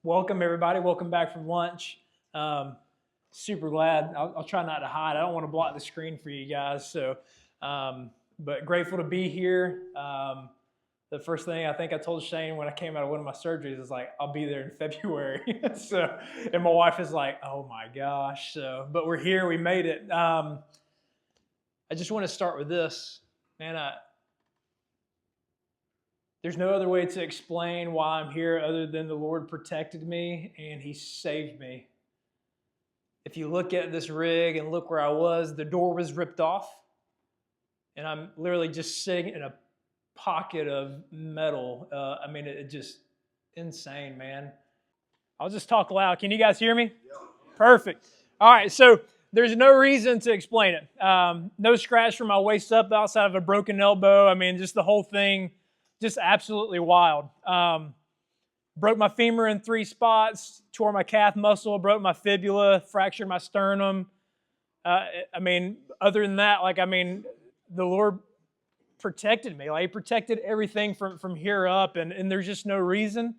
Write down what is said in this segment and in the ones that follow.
Welcome, everybody. Welcome back from lunch. Super glad. I'll try not to hide. I don't want to block the screen for you guys. But grateful to be here. The first thing I think I told Shane when I came out of one of my surgeries is like, I'll be there in February. And my wife is like, oh my gosh. But we're here. We made it. I just want to start with this, man. There's no other way to explain why I'm here other than the Lord protected me and He saved me. If you look at this rig and look where I was, the door was ripped off, and I'm literally just sitting in a pocket of metal. It just insane, man. I'll just talk loud. Can you guys hear me? Yeah. Perfect. All right, so there's no reason to explain it. No scratch from my waist up outside of a broken elbow. Just the whole thing. Just absolutely wild. Broke my femur in 3 spots, tore my calf muscle, broke my fibula, fractured my sternum. Other than that, the Lord protected me. He protected everything from here up, and there's just no reason.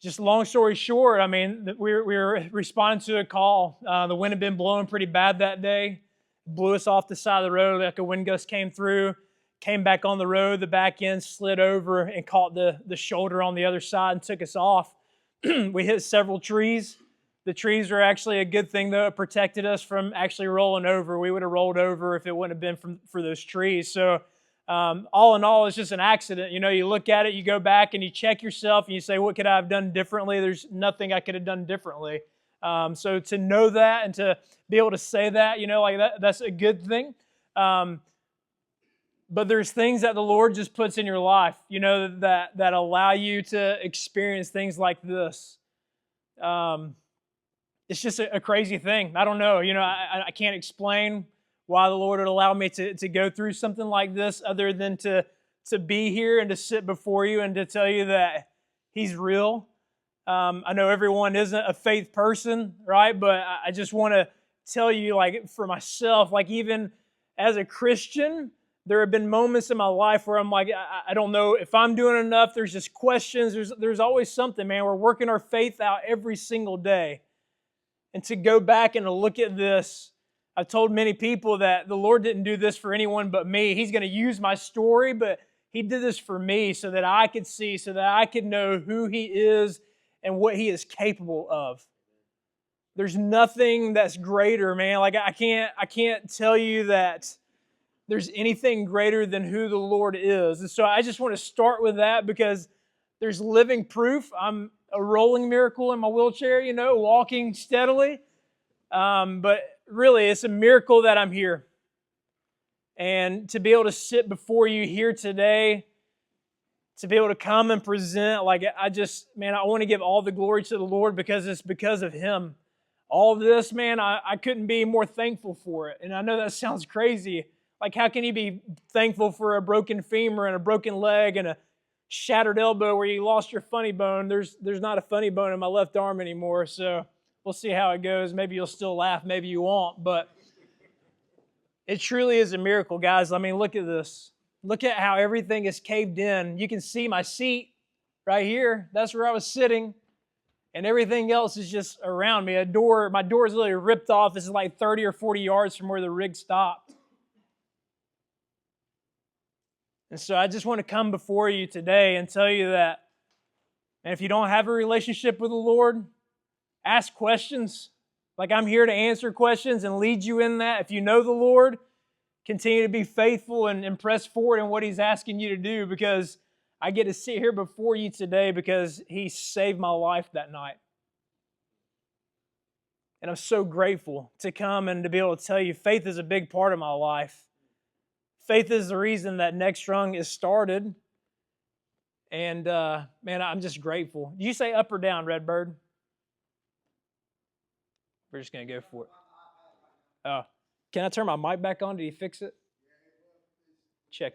Just long story short, we were responding to a call. The wind had been blowing pretty bad that day. Blew us off the side of the road like a wind gust came through. Came back on the road, the back end slid over and caught the shoulder on the other side and took us off. We hit several trees. The trees were actually a good thing, though. It protected us from actually rolling over. We would have rolled over if it wouldn't have been for those trees. So all in all, it's just an accident. You look at it, you go back and you check yourself and you say, what could I have done differently? There's nothing I could have done differently. So to know that and to be able to say that, that's a good thing. But there's things that the Lord just puts in your life, that allow you to experience things like this. It's just a crazy thing. I don't know. I can't explain why the Lord would allow me to go through something like this other than to be here and to sit before you and to tell you that He's real. I know everyone isn't a faith person, right? But I just want to tell you, for myself, even as a Christian, there have been moments in my life where I'm like, I don't know if I'm doing enough. There's just questions. There's always something, man. We're working our faith out every single day. And to go back and to look at this, I've told many people that the Lord didn't do this for anyone but me. He's going to use my story, but He did this for me so that I could see, so that I could know who He is and what He is capable of. There's nothing that's greater, man. I can't tell you that there's anything greater than who the Lord is. And so I just want to start with that because there's living proof. I'm a rolling miracle in my wheelchair, walking steadily. But really, it's a miracle that I'm here. And to be able to sit before you here today, to be able to come and present, I want to give all the glory to the Lord because it's because of Him. All of this, man, I couldn't be more thankful for it. And I know that sounds crazy. How can you be thankful for a broken femur and a broken leg and a shattered elbow where you lost your funny bone? There's not a funny bone in my left arm anymore, so we'll see how it goes. Maybe you'll still laugh, maybe you won't, but it truly is a miracle, guys. Look at this. Look at how everything is caved in. You can see my seat right here. That's where I was sitting, and everything else is just around me. My door is literally ripped off. This is 30 or 40 yards from where the rig stopped. And so I just want to come before you today and tell you that, and if you don't have a relationship with the Lord, ask questions. I'm here to answer questions and lead you in that. If you know the Lord, continue to be faithful and press forward in what He's asking you to do, because I get to sit here before you today because He saved my life that night. And I'm so grateful to come and to be able to tell you faith is a big part of my life. Faith is the reason that Next Rung is started. And, man, I'm just grateful. Do you say up or down, Redbird? We're just going to go for it. Oh, can I turn my mic back on? Did he fix it? Check.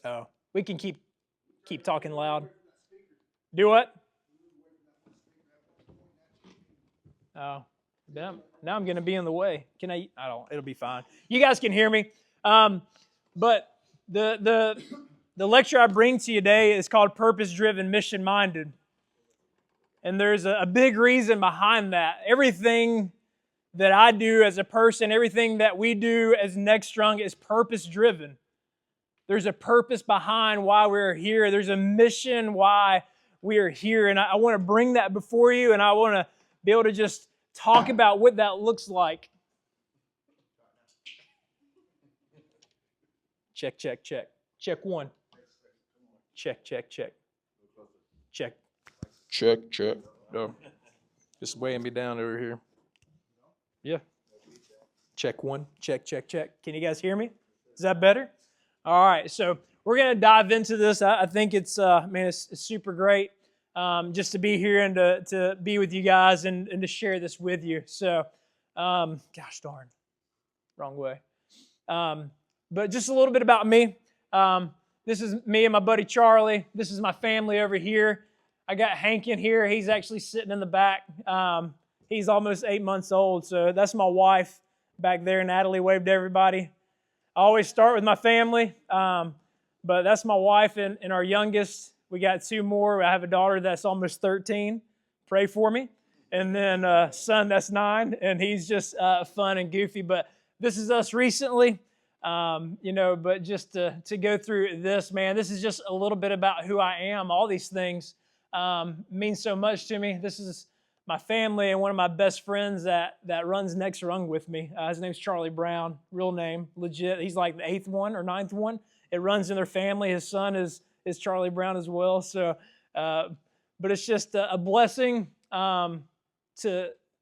Oh, we can keep talking loud. Do what? Oh, now I'm going to be in the way. Can I don't. It'll be fine. You guys can hear me. But the The lecture I bring to you today is called Purpose-Driven, Mission-Minded. And there's a big reason behind that. Everything that I do as a person, everything that we do as Next Rung is purpose-driven. There's a purpose behind why we're here. There's a mission why we are here. And I want to bring that before you, and I want to be able to just talk about what that looks like. Check, check, check. Check one. Check, check, check. Check. Check, check. No. Just weighing me down over here. Yeah. Check one. Check, check, check. Can you guys hear me? Is that better? All right. So we're going to dive into this. I think it's super great just to be here and to be with you guys and to share this with you. So, gosh darn. Wrong way. But just a little bit about me. This is me and my buddy Charlie. This is my family over here. I got Hank in here. He's actually sitting in the back. He's almost 8 months old. So that's my wife back there. Natalie, waved to everybody. I always start with my family. But that's my wife and our youngest. We got 2 more. I have a daughter that's almost 13. Pray for me. And then a son that's 9. And he's just fun and goofy. But this is us recently. But just to go through this, man, this is just a little bit about who I am. All these things mean so much to me. This is my family and one of my best friends that runs Next Rung with me. His name's Charlie Brown, real name, legit. He's like the 8th one or 9th one. It runs in their family. His son is Charlie Brown as well. So, but it's just a blessing to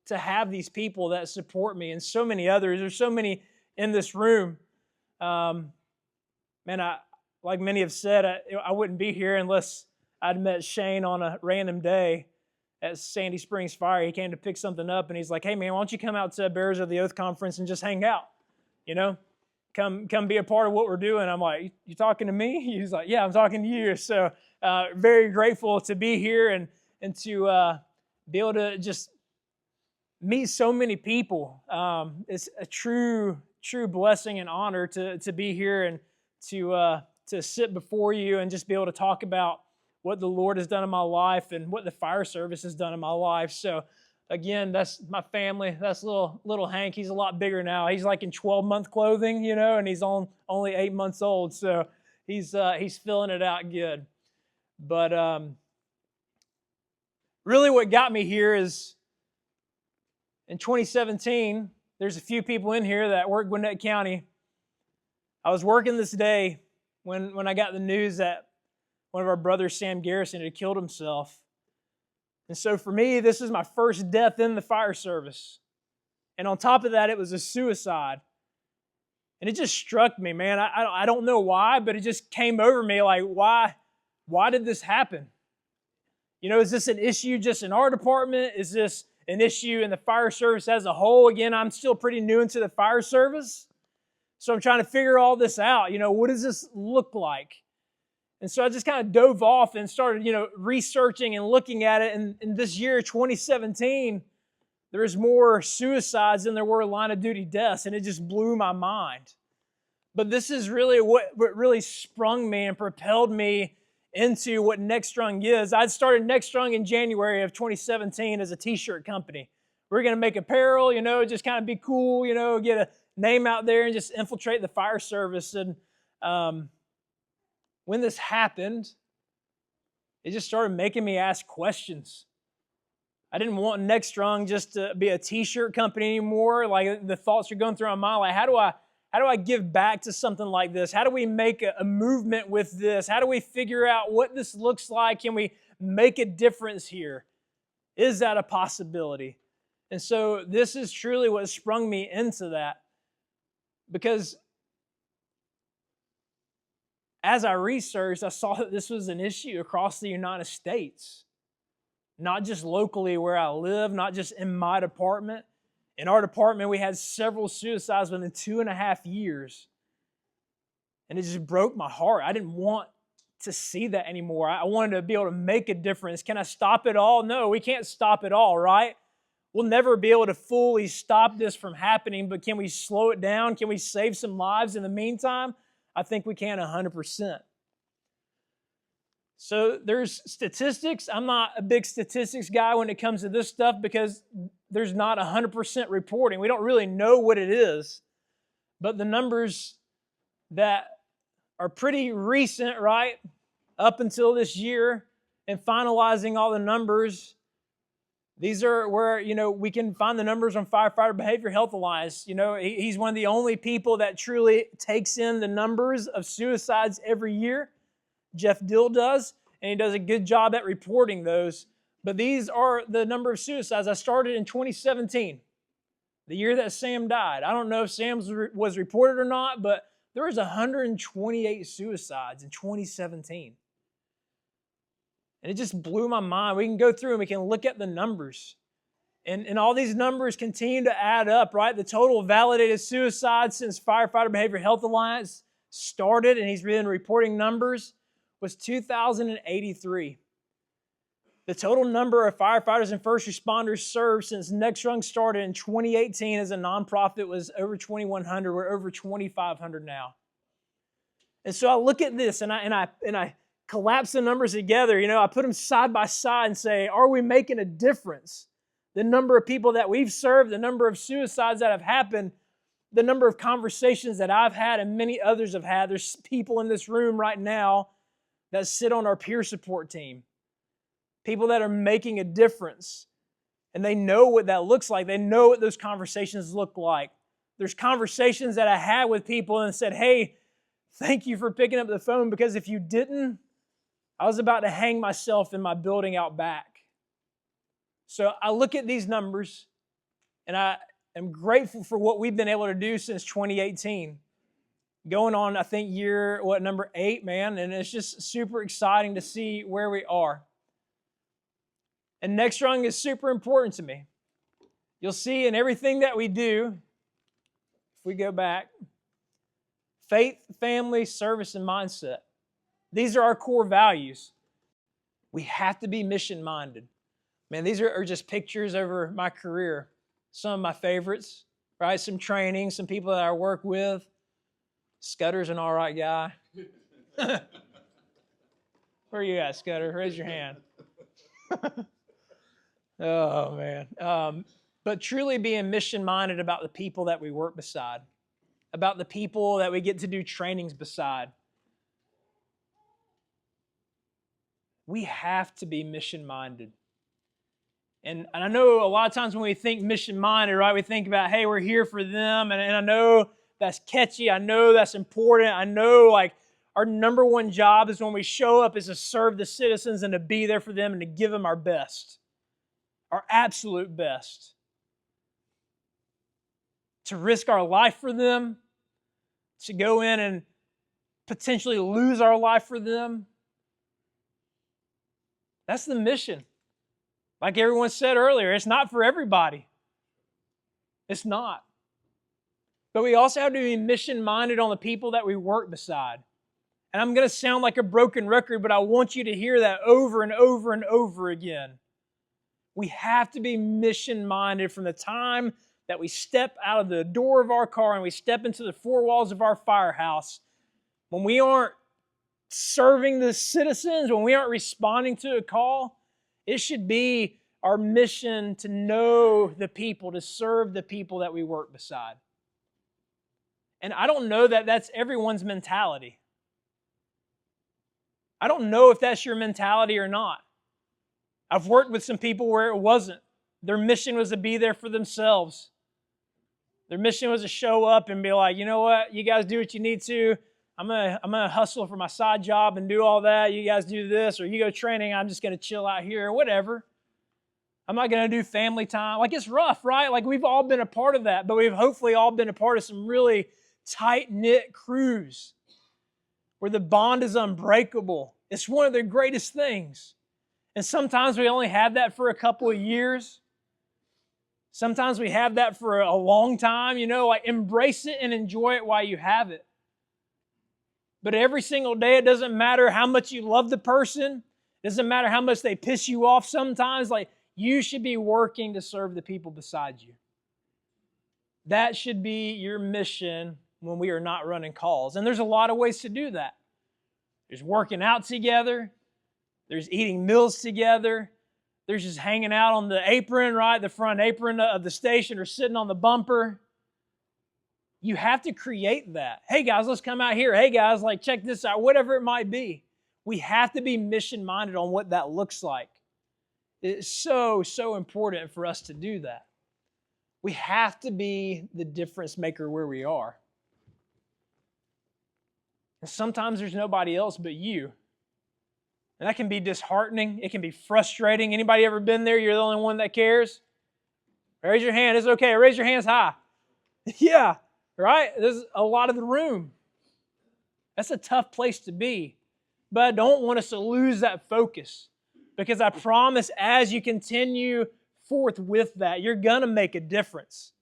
have these people that support me and so many others. There's so many in this room. Like many have said, I wouldn't be here unless I'd met Shane on a random day at Sandy Springs Fire. He came to pick something up, and he's like, "Hey, man, why don't you come out to Bearers of the Oath conference and just hang out? Come be a part of what we're doing." I'm like, "You talking to me?" He's like, "Yeah, I'm talking to you." So very grateful to be here and to be able to just meet so many people. It's a true blessing and honor to be here and to sit before you and just be able to talk about what the Lord has done in my life and what the fire service has done in my life. So again, that's my family. That's little Hank. He's a lot bigger now. He's like in 12-month clothing, and he's only 8 months old. So he's filling it out good. But really what got me here is in 2017, there's a few people in here that work Gwinnett County. I was working this day when I got the news that one of our brothers, Sam Garrison, had killed himself. And so for me, this is my first death in the fire service. And on top of that, it was a suicide. And it just struck me, man. I don't know why, but it just came over me like, why did this happen? Is this an issue just in our department? Is this an issue in the fire service as a whole? Again, I'm still pretty new into the fire service. So I'm trying to figure all this out. What does this look like? And so I just kind of dove off and started, researching and looking at it. And in this year, 2017, there's more suicides than there were line of duty deaths. And it just blew my mind. But this is really what really sprung me and propelled me into what Next Rung is. I started Next Rung in January of 2017 as a t-shirt company. We're going to make apparel, just kind of be cool, get a name out there and just infiltrate the fire service. And when this happened, it just started making me ask questions. I didn't want Next Rung just to be a t-shirt company anymore. Like the thoughts are going through my mind, like how do I give back to something like this? How do we make a movement with this? How do we figure out what this looks like? Can we make a difference here? Is that a possibility? And so this is truly what sprung me into that. Because as I researched, I saw that this was an issue across the United States. Not just locally where I live, not just in my department. In our department, we had several suicides within 2.5 years. And it just broke my heart. I didn't want to see that anymore. I wanted to be able to make a difference. Can I stop it all? No, we can't stop it all, right? We'll never be able to fully stop this from happening, but can we slow it down? Can we save some lives in the meantime? I think we can 100%. So there's statistics. I'm not a big statistics guy when it comes to this stuff because there's not 100% reporting. We don't really know what it is. But the numbers that are pretty recent, right, up until this year and finalizing all the numbers, these are where, we can find the numbers on Firefighter Behavior Health Alliance. He's one of the only people that truly takes in the numbers of suicides every year. Jeff Dill does, and he does a good job at reporting those. But these are the number of suicides. I started in 2017, the year that Sam died. I don't know if Sam was reported or not, but there was 128 suicides in 2017. And it just blew my mind. We can go through and we can look at the numbers. And all these numbers continue to add up, right? The total validated suicides since Firefighter Behavior Health Alliance started, and he's been reporting numbers, was 2,083. The total number of firefighters and first responders served since Next Rung started in 2018 as a nonprofit was over 2,100. We're over 2,500 now. And so I look at this and I collapse the numbers together. I put them side by side and say, are we making a difference? The number of people that we've served, the number of suicides that have happened, the number of conversations that I've had and many others have had. There's people in this room right now that sit on our peer support team. People that are making a difference. And they know what that looks like. They know what those conversations look like. There's conversations that I had with people and said, hey, thank you for picking up the phone, because if you didn't, I was about to hang myself in my building out back. So I look at these numbers and I am grateful for what we've been able to do since 2018. Going on, I think, number 8, man. And it's just super exciting to see where we are. And Next Rung is super important to me. You'll see in everything that we do, if we go back, faith, family, service, and mindset. These are our core values. We have to be mission-minded. Man, these are just pictures over my career. Some of my favorites, right? Some training, some people that I work with. Scudder's an all right guy. Where are you at, Scudder? Raise your hand. Oh, man. But truly being mission-minded about the people that we work beside, about the people that we get to do trainings beside. We have to be mission-minded. And I know a lot of times when we think mission-minded, right, we think about, hey, we're here for them. And I know that's catchy. I know that's important. I know, like, our number one job is when we show up is to serve the citizens and to be there for them and to give them our best, our absolute best. To risk our life for them, to go in and potentially lose our life for them. That's the mission. Like everyone said earlier, it's not for everybody. It's not. But we also have to be mission-minded on the people that we work beside. And I'm going to sound like a broken record, but I want you to hear that over and over and over again. We have to be mission-minded from the time that we step out of the door of our car and we step into the four walls of our firehouse. When we aren't serving the citizens, when we aren't responding to a call, it should be our mission to know the people, to serve the people that we work beside. And I don't know that that's everyone's mentality. I don't know if that's your mentality or not. I've worked with some people where it wasn't. Their mission was to be there for themselves. Their mission was to show up and be like, you know what, you guys do what you need to. I'm gonna hustle for my side job and do all that. You guys do this, or you go training, I'm just gonna chill out here, or whatever. I'm not gonna do family time. Like, it's rough, right? Like, we've all been a part of that, but we've hopefully all been a part of some really tight-knit crews where the bond is unbreakable. It's one of the greatest things. And sometimes we only have that for a couple of years. Sometimes we have that for a long time. Like, embrace it and enjoy it while you have it. But every single day, it doesn't matter how much you love the person. It doesn't matter how much they piss you off sometimes. Like, you should be working to serve the people beside you. That should be your mission when we are not running calls. And there's a lot of ways to do that. There's working out together. There's eating meals together. There's just hanging out on the apron, right? The front apron of the station or sitting on the bumper. You have to create that. Hey guys, let's come out here. Hey guys, like check this out, whatever it might be. We have to be mission-minded on what that looks like. It's so, so important for us to do that. We have to be the difference maker where we are. And sometimes there's nobody else but you. And that can be disheartening. It can be frustrating. Anybody ever been there? You're the only one that cares? Raise your hand. It's okay. Raise your hands high. Yeah, right? There's a lot of the room. That's a tough place to be. But I don't want us to lose that focus, because I promise as you continue forth with that, you're going to make a difference.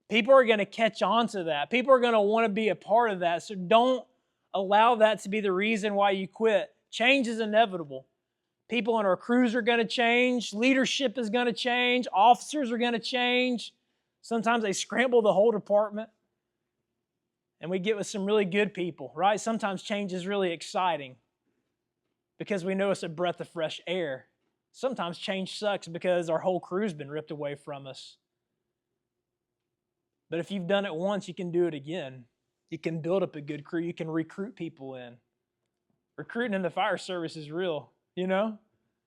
People are going to catch on to that. People are going to want to be a part of that. So don't allow that to be the reason why you quit. Change is inevitable. People on our crews are going to change. Leadership is going to change. Officers are going to change. Sometimes they scramble the whole department. And we get with some really good people, right? Sometimes change is really exciting because we know it's a breath of fresh air. Sometimes change sucks because our whole crew's been ripped away from us. But if you've done it once, you can do it again. You can build up a good crew. You can recruit people in. Recruiting in the fire service is real, you know?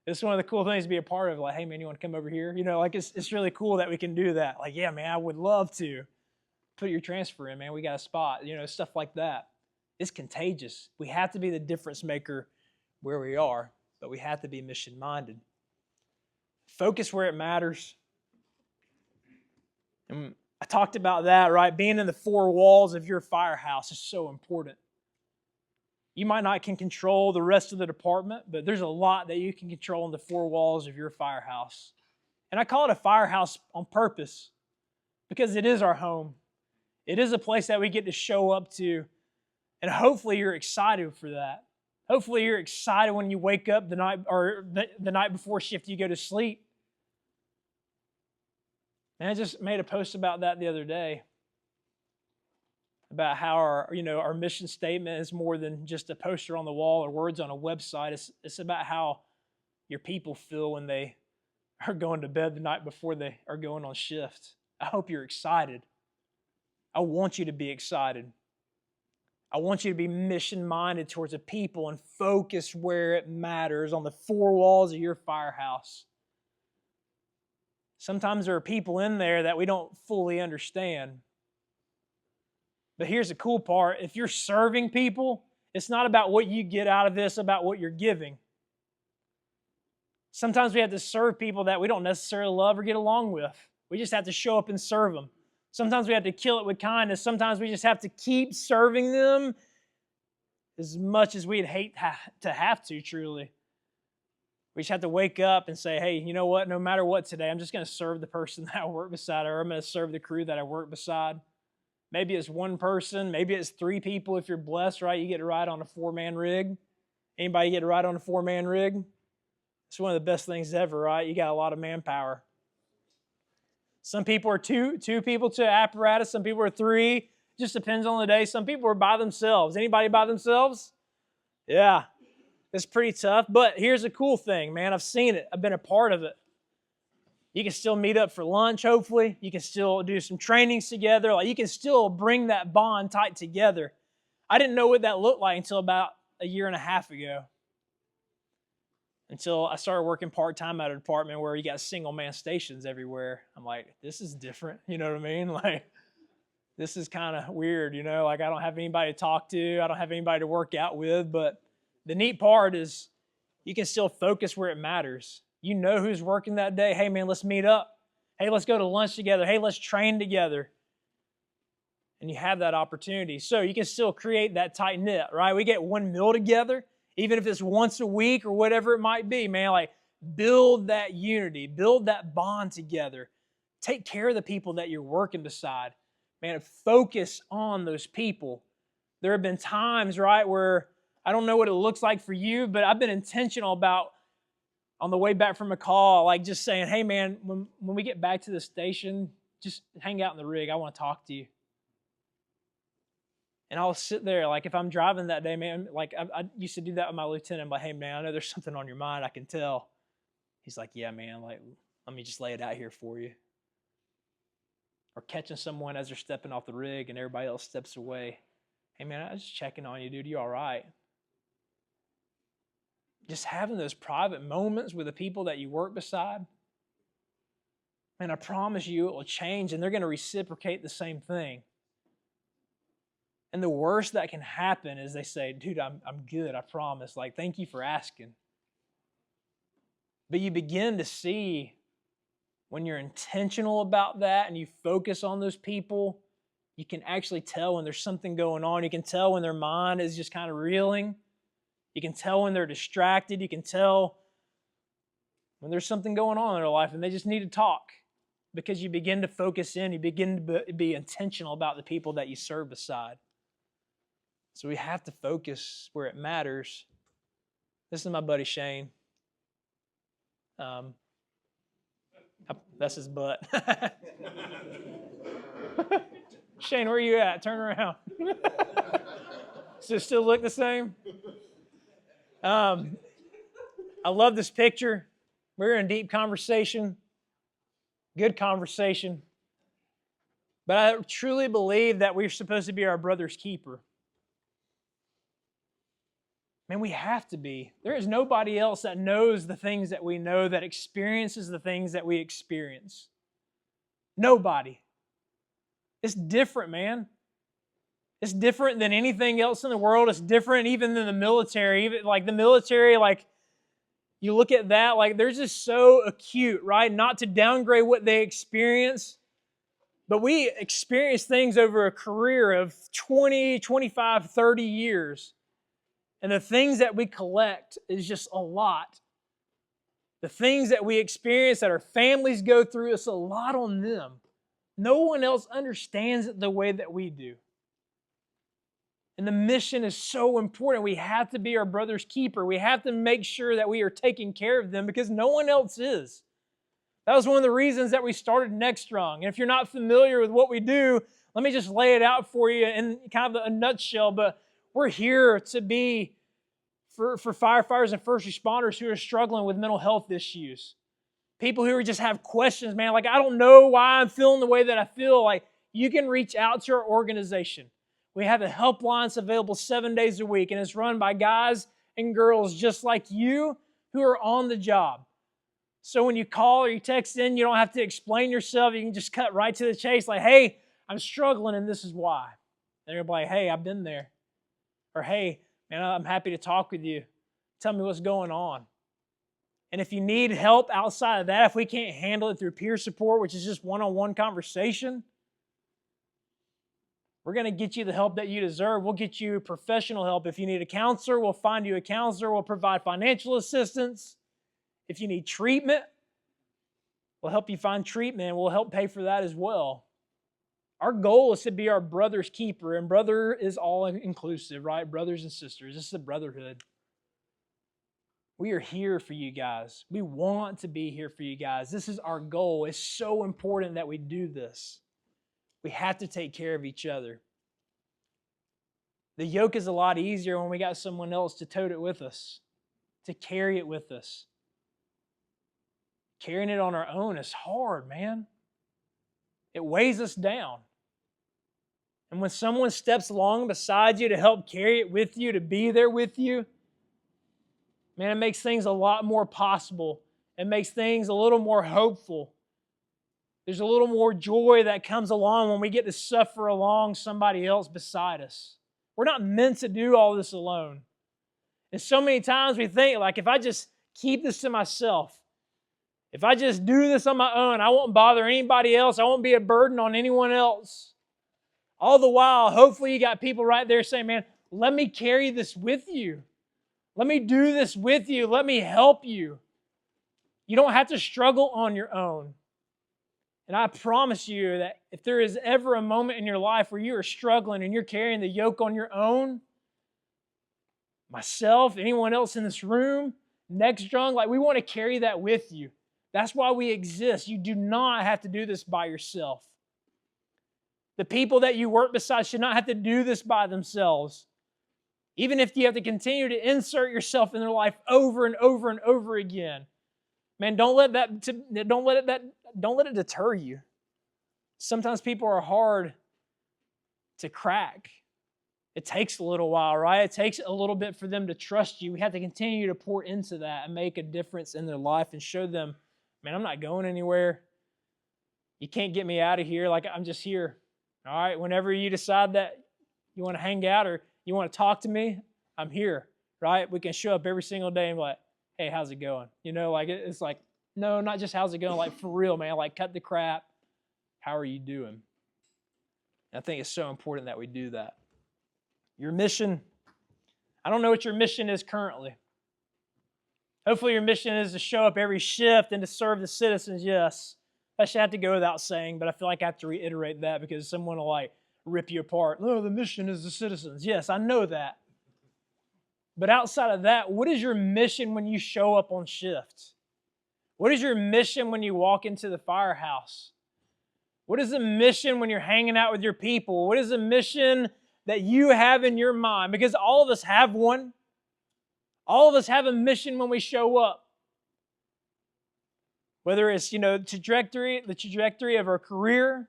It's one of the cool things to be a part of. Like, hey, man, you want to come over here? You know, like it's really cool that we can do that. Like, yeah, man, I would love to. Put your transfer in, man. We got a spot. You know, stuff like that. It's contagious. We have to be the difference maker where we are, but we have to be mission-minded. Focus where it matters. And I talked about that, right? Being in the four walls of your firehouse is so important. You might not can control the rest of the department, but there's a lot that you can control in the four walls of your firehouse. And I call it a firehouse on purpose because it is our home. It is a place that we get to show up to, and hopefully you're excited for that. Hopefully you're excited when you wake up the night before shift you go to sleep. And I just made a post about that the other day, about how our mission statement is more than just a poster on the wall or words on a website. It's about how your people feel when they are going to bed the night before they are going on shift. I hope you're excited. I want you to be excited. I want you to be mission-minded towards the people and focus where it matters on the four walls of your firehouse. Sometimes there are people in there that we don't fully understand. But here's the cool part. If you're serving people, it's not about what you get out of this, about what you're giving. Sometimes we have to serve people that we don't necessarily love or get along with. We just have to show up and serve them. Sometimes we have to kill it with kindness. Sometimes we just have to keep serving them as much as we'd hate to have to, truly. We just have to wake up and say, hey, you know what? No matter what today, I'm just going to serve the person that I work beside, or I'm going to serve the crew that I work beside. Maybe it's one person. Maybe it's three people if you're blessed, right? You get to ride on a four-man rig. Anybody get to ride on a four-man rig? It's one of the best things ever, right? You got a lot of manpower. Some people are two people to apparatus. Some people are three. Just depends on the day. Some people are by themselves. Anybody by themselves? Yeah, it's pretty tough. But here's the cool thing, man. I've seen it. I've been a part of it. You can still meet up for lunch, hopefully. You can still do some trainings together. Like, you can still bring that bond tight together. I didn't know what that looked like until about a year and a half ago. Until I started working part-time at a department where you got single-man stations everywhere. I'm like, this is different. You know what I mean? Like, this is kind of weird, you know? Like, I don't have anybody to talk to. I don't have anybody to work out with. But the neat part is you can still focus where it matters. You know who's working that day. Hey, man, let's meet up. Hey, let's go to lunch together. Hey, let's train together. And you have that opportunity. So you can still create that tight knit, right? We get one meal together. Even if it's once a week or whatever it might be, man, like build that unity, build that bond together. Take care of the people that you're working beside. Man, focus on those people. There have been times, right, where I don't know what it looks like for you, but I've been intentional about on the way back from a call, like just saying, hey, man, when we get back to the station, just hang out in the rig. I want to talk to you. And I'll sit there, like if I'm driving that day, man, like I used to do that with my lieutenant. I'm like, hey, man, I know there's something on your mind. I can tell. He's like, yeah, man, like, let me just lay it out here for you. Or catching someone as they're stepping off the rig and everybody else steps away. Hey, man, I was just checking on you, dude. You all right? Just having those private moments with the people that you work beside. Man, I promise you it will change and they're going to reciprocate the same thing. And the worst that can happen is they say, dude, I'm good, I promise. Like, thank you for asking. But you begin to see when you're intentional about that and you focus on those people, you can actually tell when there's something going on. You can tell when their mind is just kind of reeling. You can tell when they're distracted. You can tell when there's something going on in their life and they just need to talk because you begin to focus in. You begin to be intentional about the people that you serve beside. So we have to focus where it matters. This is my buddy Shane. That's his butt. Shane, where are you at? Turn around. Does it still look the same? I love this picture. We're in deep conversation. Good conversation. But I truly believe that we're supposed to be our brother's keeper. Man, we have to be. There is nobody else that knows the things that we know, that experiences the things that we experience. Nobody. It's different, man. It's different than anything else in the world. It's different even than the military. Even like the military, like you look at that, like they're just so acute, right? Not to downgrade what they experience, but we experience things over a career of 20, 25, 30 years. And the things that we collect is just a lot. The things that we experience, that our families go through, it's a lot on them. No one else understands it the way that we do. And the mission is so important. We have to be our brother's keeper. We have to make sure that we are taking care of them because no one else is. That was one of the reasons that we started Next Rung. And if you're not familiar with what we do, let me just lay it out for you in kind of a nutshell. But we're here to be for firefighters and first responders who are struggling with mental health issues. People who just have questions, man, like I don't know why I'm feeling the way that I feel. Like you can reach out to our organization. We have a helpline that's available 7 days a week, and it's run by guys and girls just like you who are on the job. So when you call or you text in, you don't have to explain yourself. You can just cut right to the chase like, hey, I'm struggling and this is why. And you're like, hey, I've been there. Or hey, man, I'm happy to talk with you. Tell me what's going on. And if you need help outside of that, if we can't handle it through peer support, which is just one-on-one conversation, we're going to get you the help that you deserve. We'll get you professional help. If you need a counselor, we'll find you a counselor. We'll provide financial assistance. If you need treatment, we'll help you find treatment. We'll help pay for that as well. Our goal is to be our brother's keeper, and brother is all inclusive, right? Brothers and sisters. This is a brotherhood. We are here for you guys. We want to be here for you guys. This is our goal. It's so important that we do this. We have to take care of each other. The yoke is a lot easier when we got someone else to tote it with us, to carry it with us. Carrying it on our own is hard, man. It weighs us down. And when someone steps along beside you to help carry it with you, to be there with you, man, it makes things a lot more possible. It makes things a little more hopeful. There's a little more joy that comes along when we get to suffer along somebody else beside us. We're not meant to do all this alone. And so many times we think, like, if I just keep this to myself, if I just do this on my own, I won't bother anybody else. I won't be a burden on anyone else. All the while, hopefully you got people right there saying, man, let me carry this with you. Let me do this with you. Let me help you. You don't have to struggle on your own. And I promise you that if there is ever a moment in your life where you are struggling and you're carrying the yoke on your own, myself, anyone else in this room, Next Rung, like we want to carry that with you. That's why we exist. You do not have to do this by yourself. The people that you work beside should not have to do this by themselves. Even if you have to continue to insert yourself in their life over and over and over again. Man, don't let it deter you. Sometimes people are hard to crack. It takes a little while, right? It takes a little bit for them to trust you. We have to continue to pour into that and make a difference in their life and show them, man, I'm not going anywhere. You can't get me out of here. Like, I'm just here. All right, whenever you decide that you want to hang out or you want to talk to me, I'm here, right? We can show up every single day and be like, hey, how's it going? You know, like, it's like, no, not just how's it going, like, for real, man, like, cut the crap. How are you doing? And I think it's so important that we do that. Your mission, I don't know what your mission is currently. Hopefully your mission is to show up every shift and to serve the citizens, yes. That should have to go without saying, but I feel like I have to reiterate that because someone will like rip you apart. No, the mission is the citizens. Yes, I know that. But outside of that, what is your mission when you show up on shift? What is your mission when you walk into the firehouse? What is the mission when you're hanging out with your people? What is the mission that you have in your mind? Because all of us have one. All of us have a mission when we show up. Whether it's, the trajectory of our career.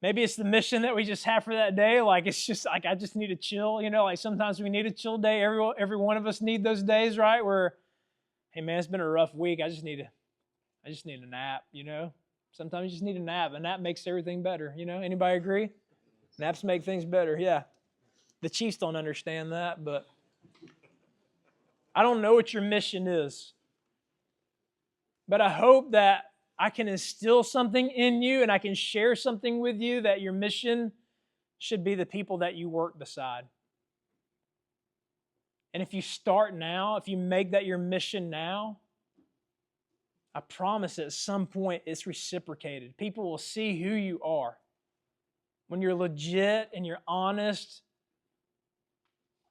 Maybe it's the mission that we just have for that day. Like, it's just like, I just need to chill. Like sometimes we need a chill day. Every one of us need those days, right? Where, hey man, it's been a rough week. I just need a nap, Sometimes you just need a nap. A nap makes everything better, Anybody agree? Naps make things better, yeah. The Chiefs don't understand that, but I don't know what your mission is. But I hope that I can instill something in you and I can share something with you that your mission should be the people that you work beside. And if you start now, if you make that your mission now, I promise at some point it's reciprocated. People will see who you are. When you're legit and you're honest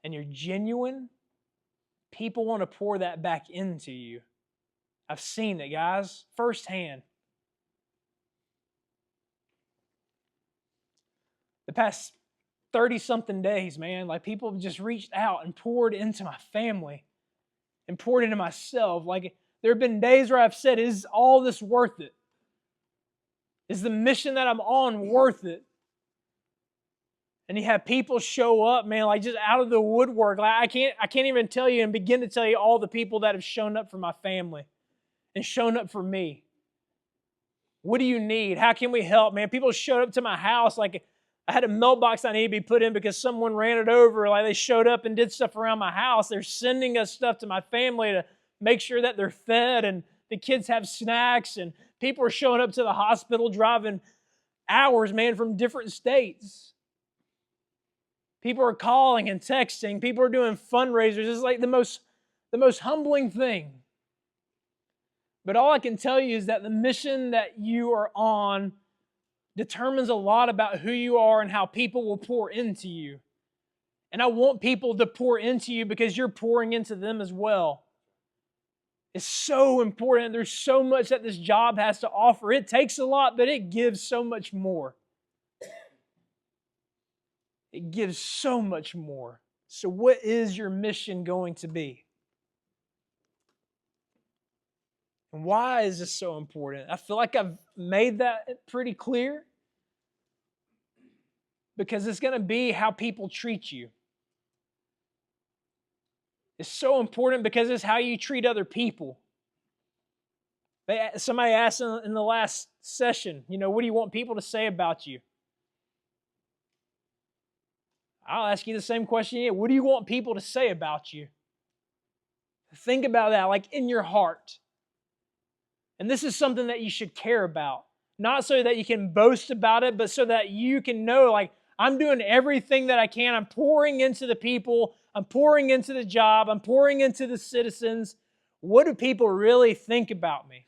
and you're genuine, people want to pour that back into you. I've seen it, guys, firsthand. The past 30-something days, man, like people have just reached out and poured into my family and poured into myself. Like there have been days where I've said, is all this worth it? Is the mission that I'm on worth it? And you have people show up, man, like just out of the woodwork. Like I can't even tell you and begin to tell you all the people that have shown up for my family and shown up for me. What do you need? How can we help, man? People showed up to my house. Like I had a mailbox I need to be put in because someone ran it over. Like they showed up and did stuff around my house. They're sending us stuff to my family to make sure that they're fed and the kids have snacks. And people are showing up to the hospital driving hours, man, from different states. People are calling and texting. People are doing fundraisers. It's like the most humbling thing. But all I can tell you is that the mission that you are on determines a lot about who you are and how people will pour into you. And I want people to pour into you because you're pouring into them as well. It's so important. There's so much that this job has to offer. It takes a lot, but it gives so much more. It gives so much more. So what is your mission going to be? And why is this so important? I feel like I've made that pretty clear. Because it's going to be how people treat you. It's so important because it's how you treat other people. Somebody asked in the last session, what do you want people to say about you? I'll ask you the same question. What do you want people to say about you? Think about that, like in your heart. And this is something that you should care about. Not so that you can boast about it, but so that you can know, like, I'm doing everything that I can. I'm pouring into the people. I'm pouring into the job. I'm pouring into the citizens. What do people really think about me?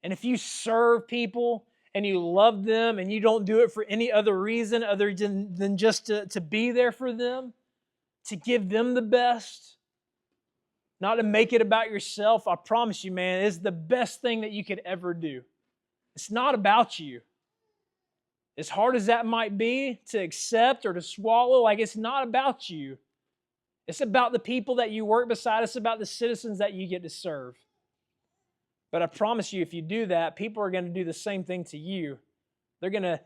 And if you serve people and you love them and you don't do it for any other reason other than just to be there for them, to give them the best, not to make it about yourself, I promise you, man, it's the best thing that you could ever do. It's not about you. As hard as that might be to accept or to swallow, like it's not about you. It's about the people that you work beside. It's about the citizens that you get to serve. But I promise you, if you do that, people are going to do the same thing to you. They're going to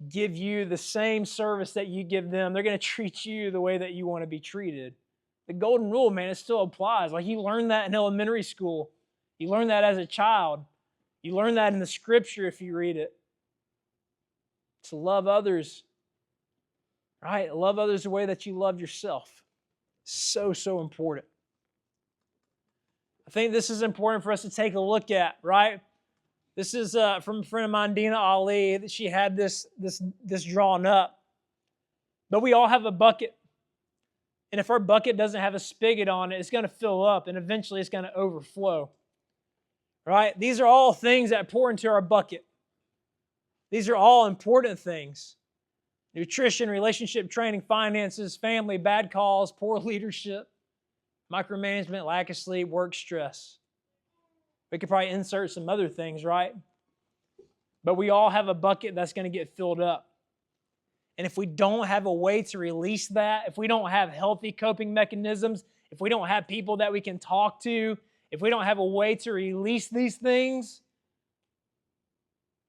give you the same service that you give them. They're going to treat you the way that you want to be treated. The golden rule, man, it still applies. Like you learn that in elementary school. You learn that as a child. You learn that in the scripture if you read it. To love others, right? Love others the way that you love yourself. So, so important. I think this is important for us to take a look at, right? This is from a friend of mine, Dina Ali. She had this drawn up. But we all have a bucket. And if our bucket doesn't have a spigot on it, it's going to fill up and eventually it's going to overflow. Right? These are all things that pour into our bucket. These are all important things. Nutrition, relationship training, finances, family, bad calls, poor leadership, micromanagement, lack of sleep, work stress. We could probably insert some other things, right? But we all have a bucket that's going to get filled up. And if we don't have a way to release that, if we don't have healthy coping mechanisms, if we don't have people that we can talk to, if we don't have a way to release these things,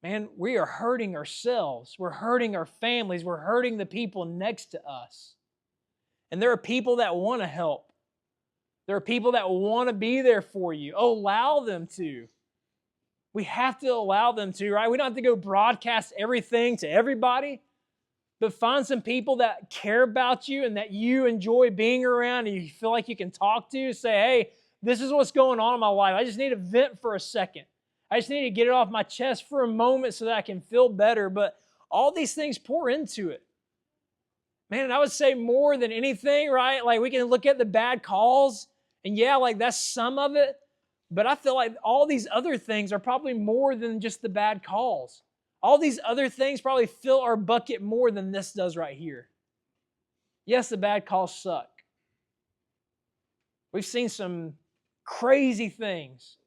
man, we are hurting ourselves. We're hurting our families. We're hurting the people next to us. And there are people that want to help. There are people that want to be there for you. Allow them to. We have to allow them to, right? We don't have to go broadcast everything to everybody, but find some people that care about you and that you enjoy being around and you feel like you can talk to. Say, hey, this is what's going on in my life. I just need to vent for a second. I just need to get it off my chest for a moment so that I can feel better. But all these things pour into it. Man, and I would say more than anything, right? Like we can look at the bad calls, and yeah, like that's some of it. But I feel like all these other things are probably more than just the bad calls. All these other things probably fill our bucket more than this does right here. Yes, the bad calls suck. We've seen some crazy things.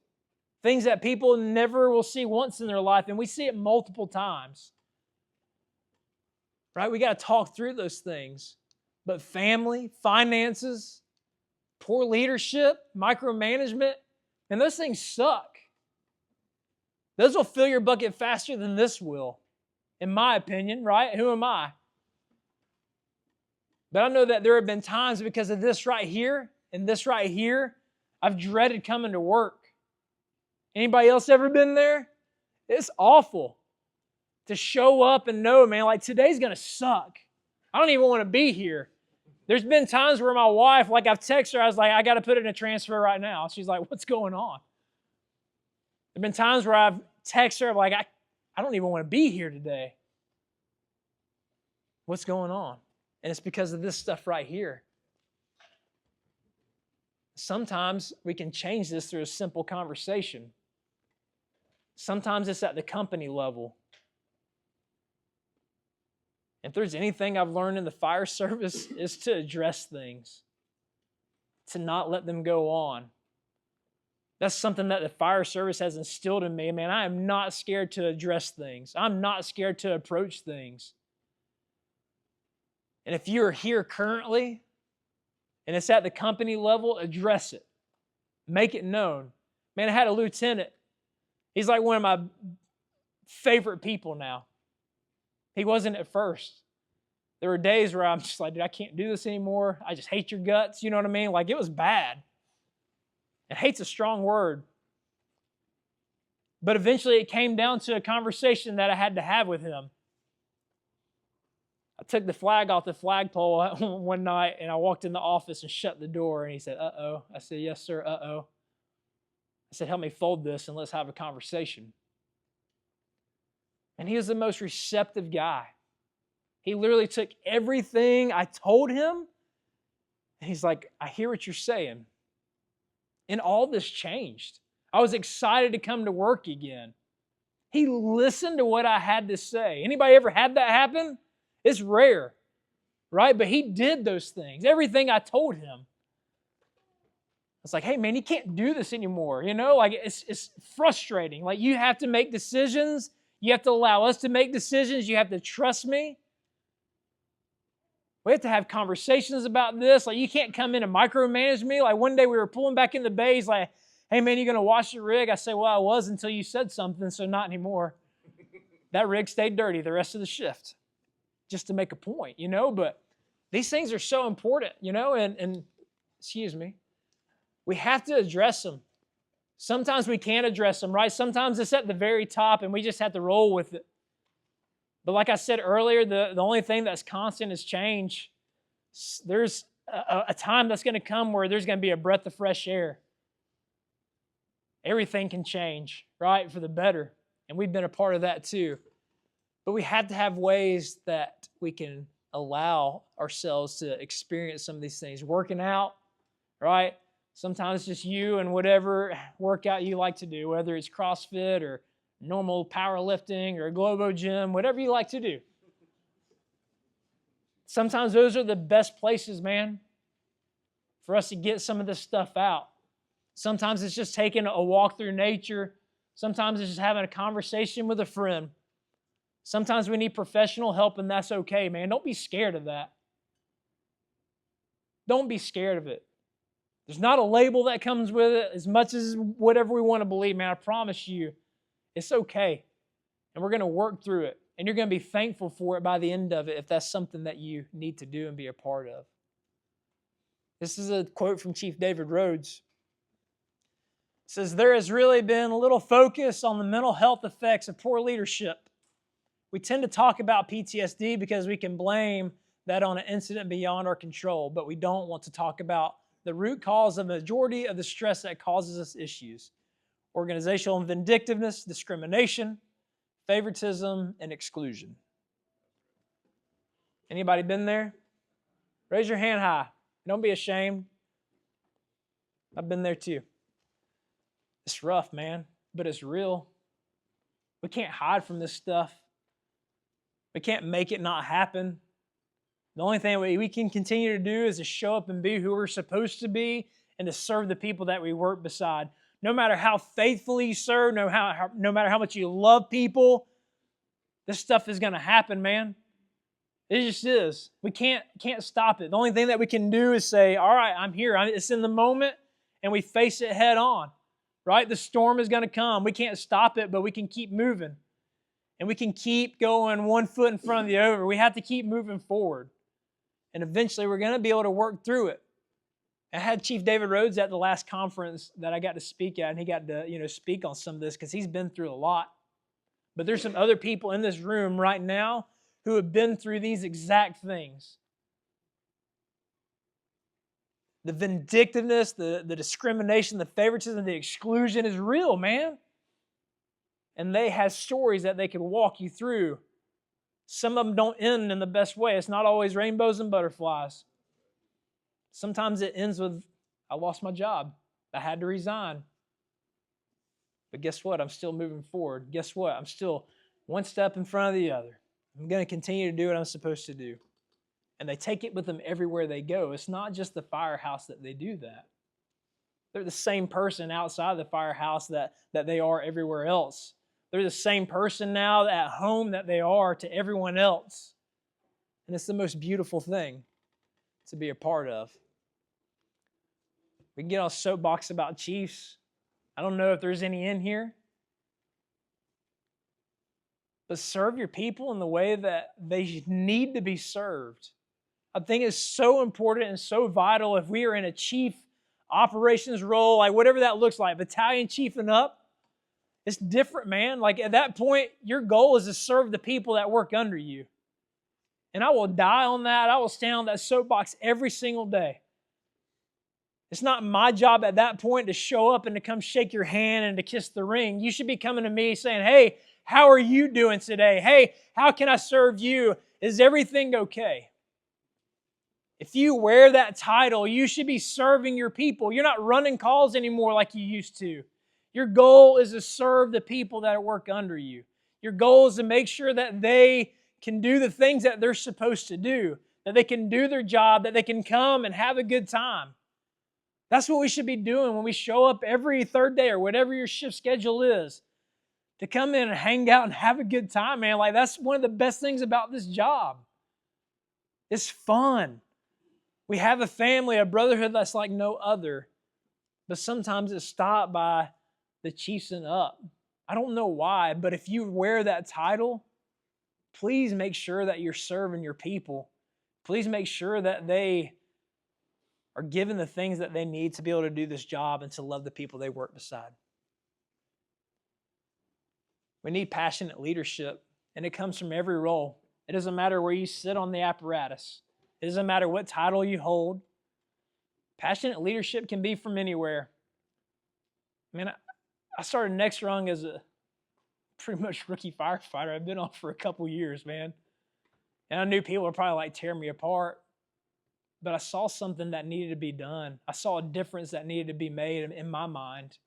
Things that people never will see once in their life, and we see it multiple times. Right? We got to talk through those things. But family, finances, poor leadership, micromanagement, and those things suck. Those will fill your bucket faster than this will, in my opinion, right? Who am I? But I know that there have been times because of this right here and this right here, I've dreaded coming to work. Anybody else ever been there? It's awful to show up and know, man, like today's going to suck. I don't even want to be here. There's been times where my wife, like I've texted her, I was like, I got to put in a transfer right now. She's like, what's going on? There have been times where I've texted her, like, I don't even want to be here today. What's going on? And it's because of this stuff right here. Sometimes we can change this through a simple conversation. Sometimes it's at the company level. If there's anything I've learned in the fire service, is to address things, to not let them go on. That's something that the fire service has instilled in me. Man, I am not scared to address things. I'm not scared to approach things. And if you're here currently, and it's at the company level, address it. Make it known. Man, I had a lieutenant. He's like one of my favorite people now. He wasn't at first. There were days where I'm just like, dude, I can't do this anymore. I just hate your guts. You know what I mean? Like, it was bad. And hate's a strong word. But eventually it came down to a conversation that I had to have with him. I took the flag off the flagpole one night and I walked in the office and shut the door and he said, uh-oh. I said, yes, sir, uh-oh. I said, help me fold this and let's have a conversation. And he was the most receptive guy. He literally took everything I told him and he's like, I hear what you're saying. And all this changed. I was excited to come to work again. He listened to what I had to say. Anybody ever had that happen? It's rare, right? But he did those things. Everything I told him. It's like, hey, man, you can't do this anymore. You know, like it's frustrating. Like you have to make decisions. You have to allow us to make decisions. You have to trust me. We have to have conversations about this. Like, you can't come in and micromanage me. Like, one day we were pulling back in the bay. He's like, hey, man, you going to wash the rig? I say, well, I was until you said something, so not anymore. That rig stayed dirty the rest of the shift, just to make a point, But these things are so important, and excuse me, we have to address them. Sometimes we can't address them, right? Sometimes it's at the very top, and we just have to roll with it. But like I said earlier, the only thing that's constant is change. There's a time that's going to come where there's going to be a breath of fresh air. Everything can change, right, for the better. And we've been a part of that too. But we have to have ways that we can allow ourselves to experience some of these things. Working out, right? Sometimes just you and whatever workout you like to do, whether it's CrossFit or normal powerlifting or Globo Gym, whatever you like to do. Sometimes those are the best places, man, for us to get some of this stuff out. Sometimes it's just taking a walk through nature. Sometimes it's just having a conversation with a friend. Sometimes we need professional help, and that's okay, man. Don't be scared of that. Don't be scared of it. There's not a label that comes with it as much as whatever we want to believe, man. I promise you, it's okay. And we're going to work through it. And you're going to be thankful for it by the end of it if that's something that you need to do and be a part of. This is a quote from Chief David Rhodes. It says, there has really been a little focus on the mental health effects of poor leadership. We tend to talk about PTSD because we can blame that on an incident beyond our control, but we don't want to talk about the root cause of the majority of the stress that causes us issues: organizational vindictiveness, discrimination, favoritism, and exclusion. Anybody been there? Raise your hand high. Don't be ashamed. I've been there too. It's rough, man, but it's real. We can't hide from this stuff. We can't make it not happen. The only thing we can continue to do is to show up and be who we're supposed to be and to serve the people that we work beside. No matter how faithfully you serve, no matter how much you love people, this stuff is going to happen, man. It just is. We can't stop it. The only thing that we can do is say, all right, I'm here. It's in the moment, and we face it head on, right? The storm is going to come. We can't stop it, but we can keep moving. And we can keep going one foot in front of the other. We have to keep moving forward. And eventually we're going to be able to work through it. I had Chief David Rhodes at the last conference that I got to speak at, and he got to speak on some of this because he's been through a lot. But there's some other people in this room right now who have been through these exact things. The vindictiveness, the discrimination, the favoritism, the exclusion is real, man. And they have stories that they can walk you through. Some of them don't end in the best way. It's not always rainbows and butterflies. Sometimes it ends with, I lost my job. I had to resign. But guess what? I'm still moving forward. Guess what? I'm still one step in front of the other. I'm going to continue to do what I'm supposed to do. And they take it with them everywhere they go. It's not just the firehouse that they do that. They're the same person outside the firehouse that they are everywhere else. They're the same person now at home that they are to everyone else. And it's the most beautiful thing to be a part of. We can get on a soapbox about chiefs. I don't know if there's any in here. But serve your people in the way that they need to be served. I think it's so important and so vital if we are in a chief operations role, like whatever that looks like, battalion chief and up. It's different, man. Like at that point, your goal is to serve the people that work under you. And I will die on that. I will stand on that soapbox every single day. It's not my job at that point to show up and to come shake your hand and to kiss the ring. You should be coming to me saying, hey, how are you doing today? Hey, how can I serve you? Is everything okay? If you wear that title, you should be serving your people. You're not running calls anymore like you used to. Your goal is to serve the people that work under you. Your goal is to make sure that they can do the things that they're supposed to do, that they can do their job, that they can come and have a good time. That's what we should be doing when we show up every third day or whatever your shift schedule is. to come in and hang out and have a good time, man. Like, that's one of the best things about this job. It's fun. We have a family, a brotherhood that's like no other. But sometimes it's stopped by the chiefsing up. I don't know why, but if you wear that title, please make sure that you're serving your people. Please make sure that they are given the things that they need to be able to do this job and to love the people they work beside. We need passionate leadership, and it comes from every role. It doesn't matter where you sit on the apparatus. It doesn't matter what title you hold. Passionate leadership can be from anywhere. Man, I started Next Rung as a pretty much rookie firefighter. I've been on for a couple years, man. And I knew people would probably like tear me apart. But I saw something that needed to be done. I saw a difference that needed to be made in my mind.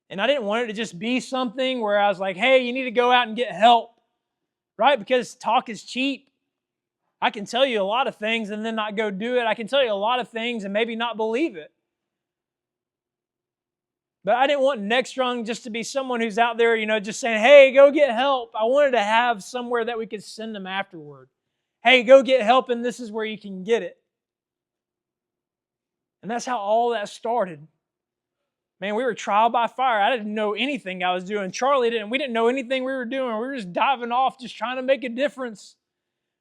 And I didn't want it to just be something where I was like, hey, you need to go out and get help, right? Because talk is cheap. I can tell you a lot of things and then not go do it. I can tell you a lot of things and maybe not believe it. But I didn't want Next Rung just to be someone who's out there, just saying, hey, go get help. I wanted to have somewhere that we could send them afterward. Hey, go get help, and this is where you can get it. And that's how all that started. Man, we were trial by fire. I didn't know anything I was doing. Charlie didn't. We didn't know anything we were doing. We were just diving off, just trying to make a difference.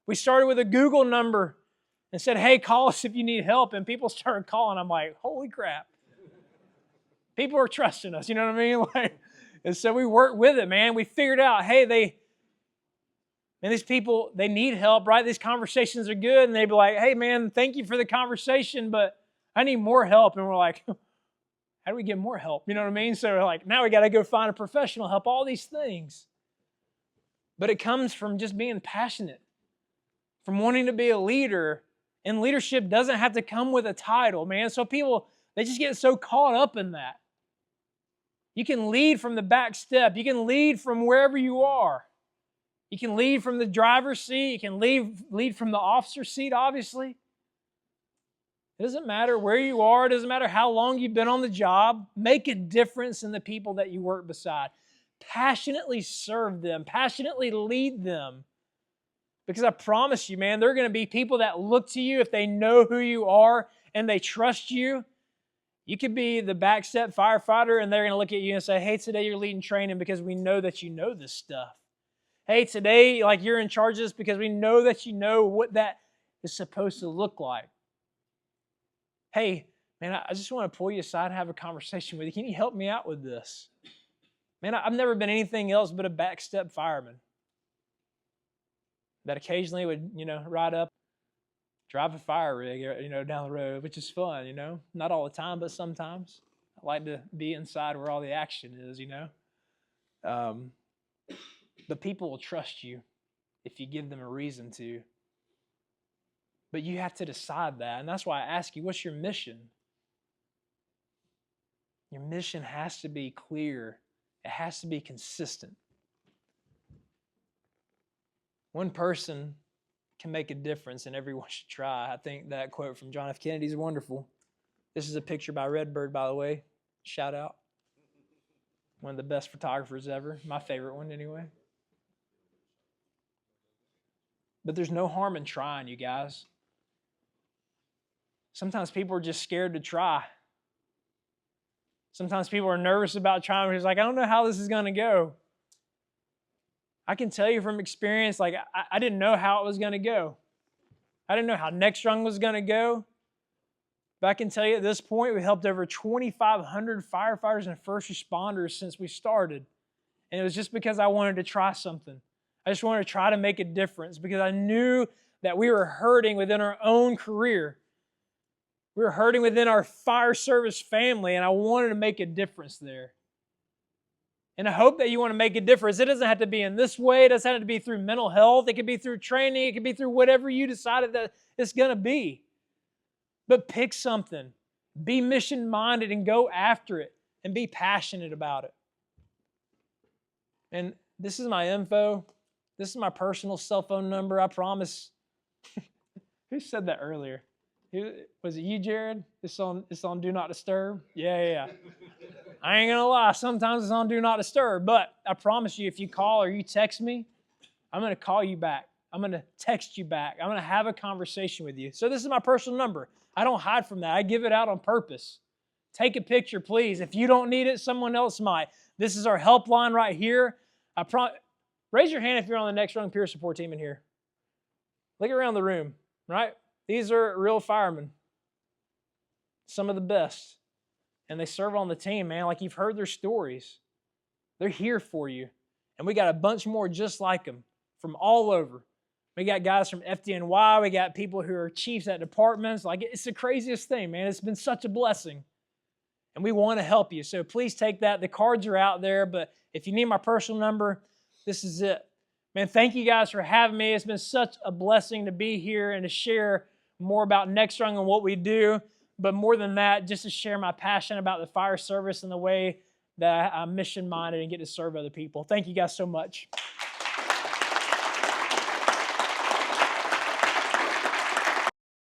We started with a Google number and said, hey, call us if you need help. And people started calling. I'm like, holy crap. People are trusting us, you know what I mean? And so we worked with it, man. We figured out, hey, these people, they need help, right? These conversations are good. And they'd be like, hey, man, thank you for the conversation, but I need more help. And we're like, how do we get more help? You know what I mean? So we're like, now we got to go find a professional help, all these things. But it comes from just being passionate, from wanting to be a leader. And leadership doesn't have to come with a title, man. So people, they just get so caught up in that. You can lead from the back step. You can lead from wherever you are. You can lead from the driver's seat. You can lead from the officer's seat, obviously. It doesn't matter where you are. It doesn't matter how long you've been on the job. Make a difference in the people that you work beside. Passionately serve them. Passionately lead them. Because I promise you, man, there are going to be people that look to you if they know who you are and they trust you. You could be the backstep firefighter and they're going to look at you and say, hey, today you're leading training because we know that you know this stuff. Hey, today, you're in charge of this because we know that you know what that is supposed to look like. Hey, man, I just want to pull you aside and have a conversation with you. Can you help me out with this? Man, I've never been anything else but a backstep fireman that occasionally would, ride up, drive a fire rig, down the road, which is fun, Not all the time, but sometimes. I like to be inside where all the action is, But people will trust you if you give them a reason to. But you have to decide that, and that's why I ask you, what's your mission? Your mission has to be clear. It has to be consistent. One person can make a difference and everyone should try. I think that quote from John F. Kennedy is wonderful. This is a picture by Redbird, by the way. Shout out. One of the best photographers ever. My favorite one, anyway. But there's no harm in trying, you guys. Sometimes people are just scared to try. Sometimes people are nervous about trying. It's like, I don't know how this is going to go. I can tell you from experience, I didn't know how it was going to go. I didn't know how Next Rung was going to go. But I can tell you at this point, we helped over 2,500 firefighters and first responders since we started. And it was just because I wanted to try something. I just wanted to try to make a difference because I knew that we were hurting within our own career. We were hurting within our fire service family, and I wanted to make a difference there. And I hope that you want to make a difference. It doesn't have to be in this way. It doesn't have to be through mental health. It could be through training. It could be through whatever you decided that it's going to be. But pick something. Be mission-minded and go after it and be passionate about it. And this is my info. This is my personal cell phone number, I promise. Who said that earlier? Was it you, Jared? It's on Do Not Disturb? Yeah. I ain't gonna lie, sometimes it's on Do Not Disturb, but I promise you, if you call or you text me, I'm gonna call you back. I'm gonna text you back. I'm gonna have a conversation with you. So this is my personal number. I don't hide from that. I give it out on purpose. Take a picture, please. If you don't need it, someone else might. This is our helpline right here. Raise your hand if you're on the Next Rung peer support team in here. Look around the room, right? These are real firemen. Some of the best. And they serve on the team, man. Like you've heard their stories. They're here for you. And we got a bunch more just like them from all over. We got guys from FDNY. We got people who are chiefs at departments. Like it's the craziest thing, man. It's been such a blessing. And we want to help you. So please take that. The cards are out there. But if you need my personal number, this is it. Man, thank you guys for having me. It's been such a blessing to be here and to share more about Next Rung and what we do. But more than that, just to share my passion about the fire service and the way that I'm mission-minded and get to serve other people. Thank you guys so much.